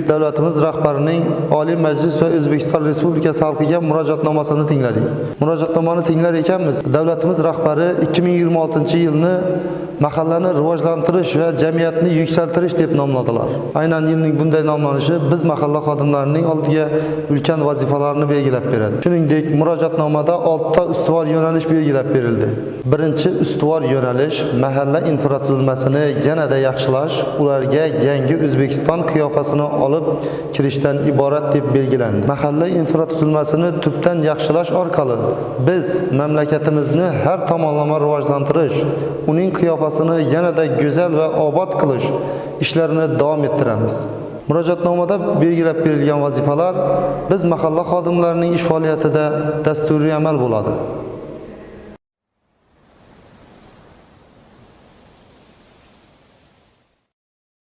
davlatimiz rahbarining Oliy Majlis va O'zbekiston Respublikasi xalqiga murojaatnomasini tingladik. Murojaatnomani tinglar ekanmiz. Davlatimiz rahbari 2026-yilni mahallani rivojlantirish va jamiyatni yuksaltirish deb nomladilar. Aynan yilning bunday nomlanishi biz mahalla xodimlarining oldiga ulkan vazifalarni belgilab beradi. Shuningdek, murojaatnomada 6 ta ustuvor yo'nalish belgilab berildi. Birinchi ustuvor yo'nalish mahalla infratuzilmasini yanada yaxshilash, ularga yangi O'zbekiston qiyofasini olib kirishdan iborat deb belgilandi. Mahalla infratuzilmasini tubdan yaxshilash orqali biz mamlakatimizni har tomonlama rivojlantirish, uning qiyofasini yanada go'zal va obod qilish ishlarini davom ettiramiz. Murojaatnomada belgilab berilgan vazifalar biz mahalla xodimlarining ish faoliyatida dasturiy amal bo'ladi.